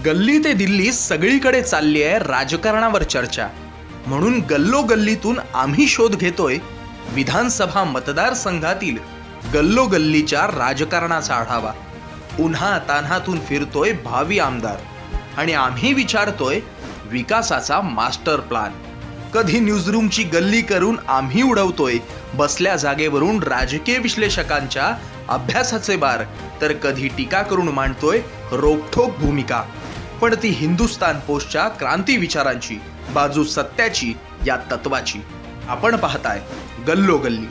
गल्ली ते दिल्ली सगळीकडे चालली आहे राजकारणावर चर्चा। म्हणून गल्लोगल्लीतून आम्ही शोध घेतोय विधानसभा मतदारसंघातील गल्लोगल्लीच्या राजकारणाचा आढावा। उन्हा तान्हातून फिरतोय भावी आमदार आणि आम्ही विचारतोय विकासाचा मास्टर प्लॅन। कधी न्यूजरूमची गल्ली करून आम्ही उडवतोय बसल्या जागेवरून राजकीय विश्लेषकांच्या अभ्यासाचे बार, तर कधी टीका करून मांडतोय रोखठोक भूमिका। पण ती हिंदुस्तान पोस्टच्या क्रांती विचारांची बाजू, सत्याची या तत्वाची। आपण पाहताय गल्लोगल्ली।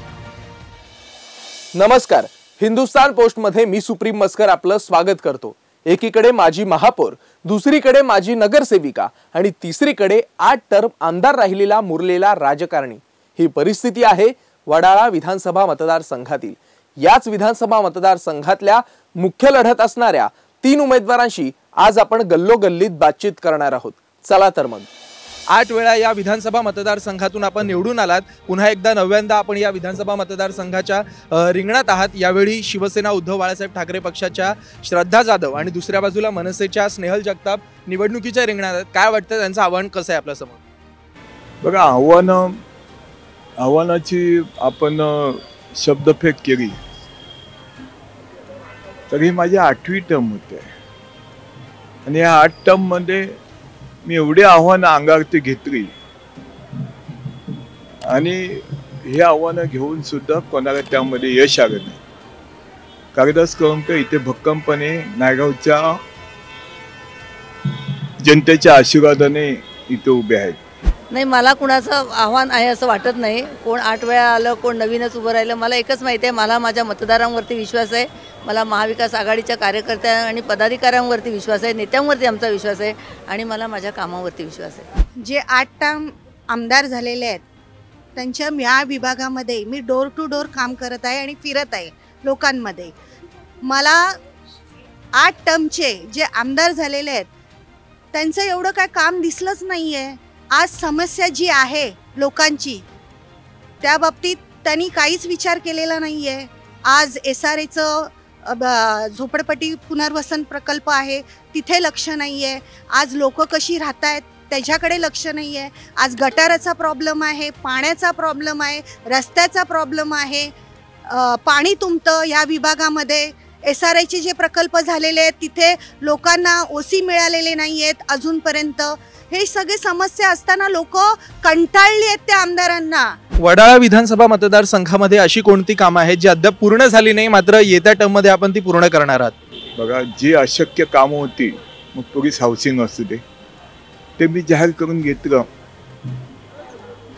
नमस्कार, हिंदुस्तान पोस्ट मध्ये मी सुप्रीम मस्कर आपलं स्वागत करतो। एकीकडे माजी महापौर, दुसरीकडे माजी नगरसेविका आणि तिसरीकडे 8 टर्म आमदार राहिलेला मुरलेला राजकारणी, ही परिस्थिती आहे वडाळा विधानसभा मतदारसंघातील। याच विधानसभा मतदारसंघातल्या मुख्य लढत असणाऱ्या 3 उमेदवारांशी आज आपण गल्लोगल्लीत बातचीत करणार आहोत। चला तर मग। 8 वेळा या विधानसभा मतदारसंघातून आपण निवडून आलात, पुन्हा एकदा नव्यांदा आपण या विधानसभा मतदारसंघाच्या रिंगणात आहात। यावेळी शिवसेना उद्धव बाळासाहेब ठाकरे पक्षाच्या श्रद्धा जाधव आणि दुसऱ्या बाजूला मनसेच्या स्नेहल जगताप निवडणुकीच्या रिंगणात आहेत। काय वाटतं, त्यांचं आव्हान कसं आहे आपल्या समोर? बघा, आव्हानाची आपण शब्दफेक केली तर ही माझी 8वी टर्म होते आणि या 8 टर्म मध्ये मी एवढे आव्हानं अंगावरती घेतली आणि हे आव्हानं घेऊन सुद्धा कोणाला त्यामध्ये यश आलं नाही। कागदास करून तर इथे भक्कमपणे नायगावच्या जनतेच्या आशीर्वादाने इथे उभे आहेत। नाही, मला कुणाचं आव्हान आहे असं वाटत नाही। कोण 8 वेळा आलं, कोण नवीनच उभं राहिलं, मला एकच माहिती आहे, मला माझ्या मतदारांवरती विश्वास आहे, मला महाविकास आघाडीच्या कार्यकर्त्या आणि पदाधिकाऱ्यांवरती विश्वास आहे, नेत्यांवरती आमचा विश्वास आहे आणि मला माझ्या कामावरती विश्वास आहे। जे 8 टर्म आमदार झालेले आहेत त्यांच्या या विभागामध्ये मी डोर टू डोर काम करत आहे आणि फिरत आहे लोकांमध्ये। मला 8 टर्मचे जे आमदार झालेले आहेत त्यांचं एवढं काय काम दिसलंच नाही आहे। आज समस्या जी आहे लोकांची त्या बाबतीत त्यांनी काहीच विचार केलेला नाही आहे। आज SRAचं झोपडपट्टी पुनर्वसन प्रकल्प आहे, तिथे लक्ष नाही आहे। आज लोक कशी राहत आहेत त्याच्याकडे लक्ष नाही आहे। आज गटाराचा प्रॉब्लेम आहे, पाण्याचा प्रॉब्लेम आहे, रस्त्याचा प्रॉब्लेम आहे, पाणी तुंबतं या विभागामध्ये। SRAचे जे प्रकल्प झालेले आहेत तिथे लोकांना OC मिळालेले नाही आहेत अजूनपर्यंत। हे सगळे समस्या असताना लोक कंटाळली आहेत त्या आमदारांना। वडाळा विधानसभा मतदारसंघामध्ये अशी कोणती कामं आहेत जी अद्याप पूर्ण झाली नाही, मात्र येत्या टर्म मध्ये आपण ती पूर्ण करणार आहात? बघा, जी अशक्य कामं होती, मग पोलीस हाऊसिंग असू दे, ते मी जाहीर करून घेतलं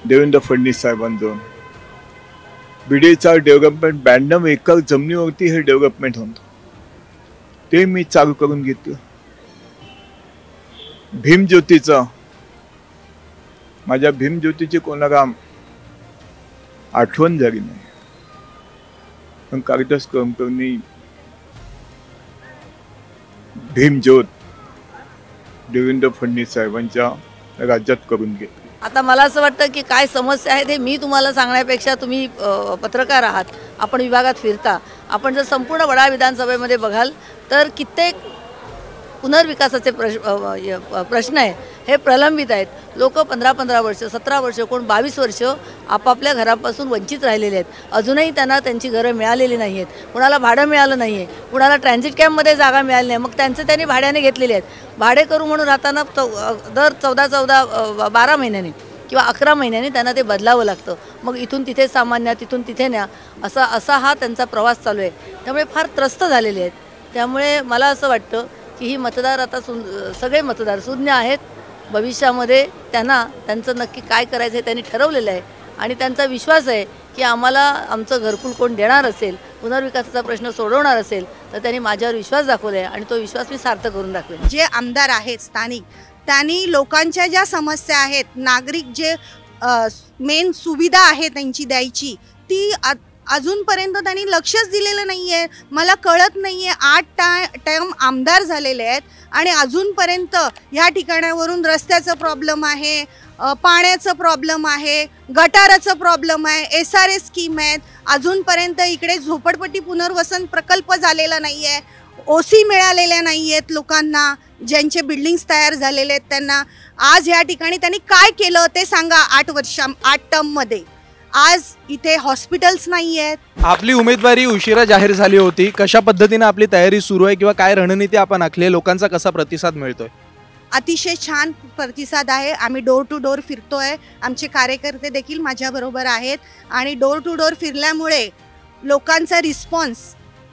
देवेंद्र फडणवीस साहेबांचं। बीडीचा डेव्हलपमेंट 92 एकर जमिनीवरती हे डेव्हलपमेंट होतं, ते मी चालू करून घेतलं। भीमज्योतीचं, माझ्या भीमज्योतीची कोणाला आठवण झाली नाही, पण कागदास कंपनी भीमज्योत देवेंद्र फडणवीस साहेबांच्या राज्यात करून घेतली। आता मला असं वाटतं की काय समस्या आहेत हे मी तुम्हाला सांगण्यापेक्षा तुम्ही पत्रकार आहात, आपण विभागात फिरता, आपण जर संपूर्ण वडाळा विधानसभेमध्ये बघाल तर कित्येक पुनर्विकासाचे प्रश्न आहे हे प्रलंबित आहेत। लोक 15-15 वर्ष, 17 वर्ष, कोण 22 वर्ष आपापल्या घरापासून वंचित राहिलेले आहेत। अजूनही त्यांना त्यांची घरं मिळालेली नाही आहेत, कुणाला भाडं मिळालं नाही आहे, कुणाला ट्रान्झिट कॅम्पमध्ये जागा मिळाली नाही, मग त्यांचं त्यांनी भाड्याने घेतलेले आहेत। भाडे करू म्हणून राहताना दर 12 महिन्यांनी किंवा 11 महिन्यांनी त्यांना ते बदलावं लागतं। मग इथून तिथे सामान न्या, तिथून तिथे न्या, असा हा त्यांचा प्रवास चालू आहे। त्यामुळे फार त्रस्त झालेले आहेत। त्यामुळे मला असं वाटतं की ही मतदार आता सगळे मतदार सुज्ञ आहेत। भविष्यामध्ये त्यांचं नक्की काय करायचं आहे त्यांनी ठरवलेलं आहे आणि त्यांचा विश्वास आहे की आम्हाला आमचं घरकुल कोण देणार असेल, पुनर्विकासाचा प्रश्न सोडवणार असेल तर त्यांनी माझ्यावर विश्वास दाखवला आहे आणि तो विश्वास मी सार्थ करून दाखवेन। जे आमदार आहेत स्थानिक, त्यांनी लोकांच्या ज्या समस्या आहेत, नागरिक जे मेन सुविधा आहे त्यांची द्यायची, ती अजूनपर्यंत त्यांनी लक्षच दिलेलं नाही आहे। मला कळत नाही आहे, 8 टर्म आमदार झालेले आहेत आणि अजूनपर्यंत ह्या ठिकाणावरून रस्त्याचं प्रॉब्लेम आहे, पाण्याचं प्रॉब्लेम आहे, गटाराचं प्रॉब्लेम आहे, SRA स्कीम आहेत, अजूनपर्यंत इकडे झोपडपट्टी पुनर्वसन प्रकल्प झालेला नाही आहे, ओसी मिळालेल्या नाही आहेत लोकांना, ज्यांचे बिल्डिंग्स तयार झालेले आहेत त्यांना. आज या ठिकाणी त्यांनी काय केलं ते सांगा. 8 टर्ममध्ये आज इथे हॉस्पिटल्स नाही आहेत. आपली उमेदवारी उशिरा जाहीर झाली होती, कशा पद्धतीने आपली तयारी सुरू आहे किंवा काय रणनीती आपण आखली, लोकांचा कसा प्रतिसाद मिळतोय? अतिशय छान प्रतिसाद आहे. आम्ही डोर टू डोर फिरतोय, आमचे कार्यकर्ते देखील माझ्याबरोबर आहेत आणि डोर टू डोर फिरल्यामुळे लोकांचा रिस्पॉन्स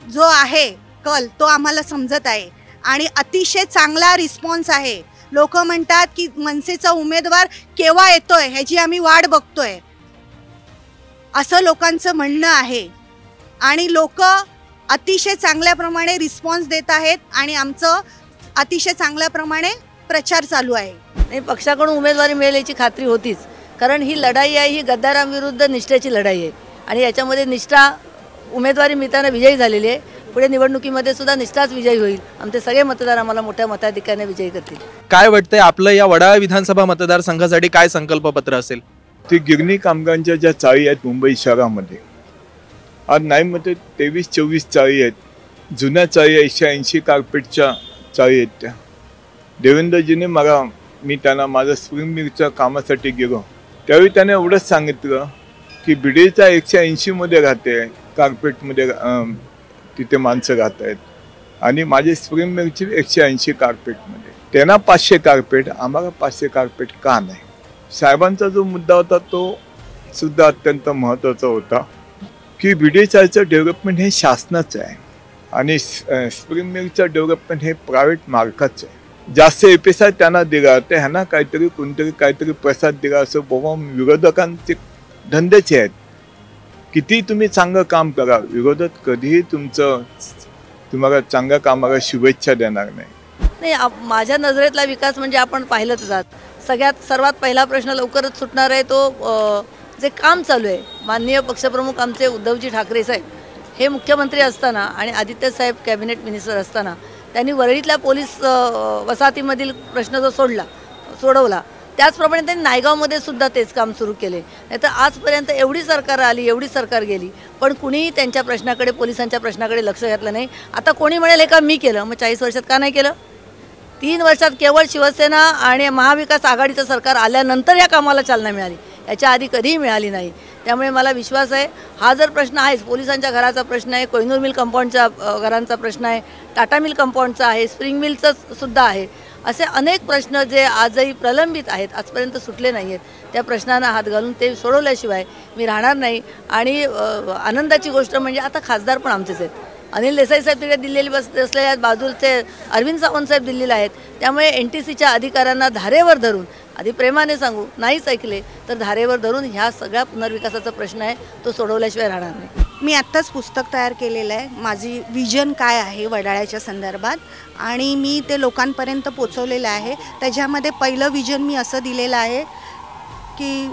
जो आहे कल तो आम्हाला समजत आहे आणि अतिशय चांगला रिस्पॉन्स आहे. लोक म्हणतात की मनसेचा उमेदवार केव्हा येतोय ह्याची आम्ही वाट बघतोय, असं लोकांचं म्हणणं आहे आणि लोक अतिशय चांगल्याप्रमाणे रिस्पॉन्स देत आहेत आणि आमचं अतिशय चांगल्याप्रमाणे प्रचार चालू आहे. नाही, पक्षाकडून उमेदवारी मिळेल याची खात्री होतीच, कारण ही लढाई आहे, ही गद्दारांविरुद्ध निष्ठेची लढाई आहे आणि याच्यामध्ये निष्ठा उमेदवारी मिळताना विजयी झालेली आहे. पुढे निवडणुकीमध्ये सुद्धा निष्ठाच विजयी होईल. आमचे सगळे मतदार आम्हाला मोठ्या मताधिक्याने विजयी करतील. काय वाटतंय आपलं या वडाळा विधानसभा मतदारसंघासाठी काय संकल्पपत्र असेल? ती गिरणी कामगारांच्या ज्या चाळी आहेत मुंबई शहरामध्ये, आज नाही म्हणते 23-24 चाळी आहेत. जुन्या चाळी 180 कार्पेटच्या चाळी आहेत त्या. देवेंद्रजीने मी त्यांना माझं स्प्रिंग मिलच्या कामासाठी गेलो त्यावेळी त्याने एवढंच सांगितलं की बिडेचा 180 मध्ये राहते, कार्पेटमध्ये तिथे माणसं राहत आहेत आणि माझे स्प्रिंग मिलची 180 कार्पेटमध्ये. त्यांना 500 कार्पेट, आम्हाला 500 कार्पेट का नाही? साहेबांचा जो मुद्दा होता तो सुद्धा अत्यंत महत्त्वाचा होता की बीडीचाचं डेव्हलपमेंट हे शासनाचं आहे आणि स्प्रिंग मिलचं डेव्हलपमेंट हे प्रायव्हेट मार्काचं आहे. जास्त एपिसाय त्यांना दिला तर ह्यांना कोणतरी काहीतरी प्रसाद दिला असं बाबा विरोधकांचे धंदेचे आहेत. किती तुम्ही चांगलं काम करा, विरोधक कधीही तुम्हाला चांगल्या कामाला शुभेच्छा देणार नाही. माझ्या नजरेतला विकास म्हणजे आपण पाहिलंच आहात. सर्वात पहिला प्रश्न लवकरच सुटणार आहे तो जे काम चालू आहे. माननीय पक्षप्रमुख आमचे उद्धवजी ठाकरे साहेब हे मुख्यमंत्री असताना आणि आदित्य साहेब कॅबिनेट मिनिस्टर असताना त्यांनी वरळीतल्या पोलीस वसाहतीमधील प्रश्न जो सोडवला, त्याचप्रमाणे त्यांनी नायगावमध्ये सुद्धा तेच काम सुरू केले. नाही तर आजपर्यंत एवढी सरकार आली, एवढी सरकार गेली, पण कुणीही त्यांच्या प्रश्नाकडे, पोलिसांच्या प्रश्नाकडे लक्ष घातलं नाही. आता कोणी म्हणेल हे काम मी केलं, मग 40 वर्षात का नाही केलं? 3 वर्षात केवळ शिवसेना आणि महाविकास आघाडीचं सरकार आल्यानंतर या कामाला चालना मिळाली, याच्या आधी कधीही मिळाली नाही. त्यामुळे मला विश्वास आहे हा जर प्रश्न आहेच, पोलिसांच्या घराचा प्रश्न आहे, कोहिनूर मिल कंपाऊंडच्या घरांचा प्रश्न आहे, टाटा मिल कंपाऊंडचा आहे, स्प्रिंग मिलचं सुद्धा आहे, असे अनेक प्रश्न जे आजही प्रलंबित आहेत, आजपर्यंत सुटले नाही आहेत, त्या प्रश्नांना हात घालून ते सोडवल्याशिवाय मी राहणार नाही. आणि आनंदाची गोष्ट म्हणजे आता खासदार पण आमचेच आहेत. अनिल देसाई साहेब तिकडे दिल्लीला बसलेले आहेत, बाजूचे अरविंद सावंत साहेब दिल्लीला आहेत. त्यामुळे NTCच्या अधिकाऱ्यांना धारेवर धरून, आधी प्रेमाने सांगू, नाहीच ऐकले तर धारेवर धरून ह्या सगळ्या पुनर्विकासाचा प्रश्न आहे तो सोडवल्याशिवाय राहणार नाही. मी आत्ताच पुस्तक तयार केलेलं आहे, माझी विजन काय आहे वडाळ्याच्या संदर्भात, आणि मी ते लोकांपर्यंत पोचवलेलं आहे. त्याच्यामध्ये पहिलं विजन मी असं दिलेलं आहे की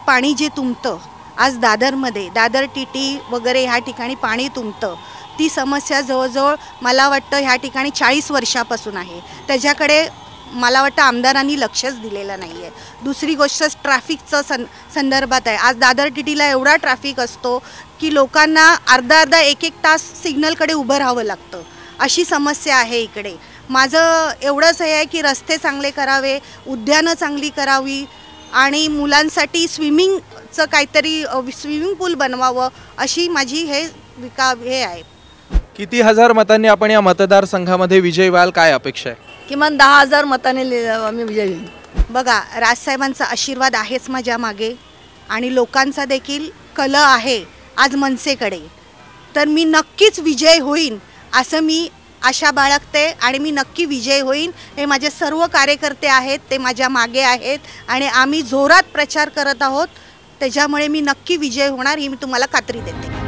पाणी जे तुंबतं आज दादरमध्ये, दादर TT वगैरे ह्या ठिकाणी पाणी तुंबतं, ती समस्या जवळजवळ मला वाटतं ह्या ठिकाणी 40 वर्षापासून आहे. त्याच्याकडे मला वाटतं आमदारांनी लक्षच दिलेलं नाही आहे. दुसरी गोष्ट ट्रॅफिकचं संदर्भात आहे. आज दादर TTला एवढा ट्रॅफिक असतो की लोकांना अर्धा 1-1 तास सिग्नलकडे उभं राहावं लागतं, अशी समस्या आहे इकडे. माझं एवढंच हे आहे की रस्ते चांगले करावे, उद्यानं चांगली करावी आणि मुलांसाठी स्विमिंगचं काहीतरी स्विमिंग पूल बनवावं, अशी माझी हे आहे. किती हजार मतांनी आपण या मतदारसंघामध्ये विजयी व्हाल, काय अपेक्षा आहे? किमान 10,000 मतांनी आम्ही विजयी होईल. बघा, राजसाहेबांचा आशीर्वाद आहेच माझ्या मागे आणि लोकांचा देखील कल आहे आज मनसेकडे. तर मी नक्कीच विजय होईन असं मी आशा बाळगते आणि मी नक्की विजय होईन. हे माझे सर्व कार्यकर्ते आहेत, ते माझ्या मागे आहेत आणि आम्ही जोरात प्रचार करत आहोत. त्याच्यामुळे मी नक्की विजय होणार ही मी तुम्हाला खात्री देते.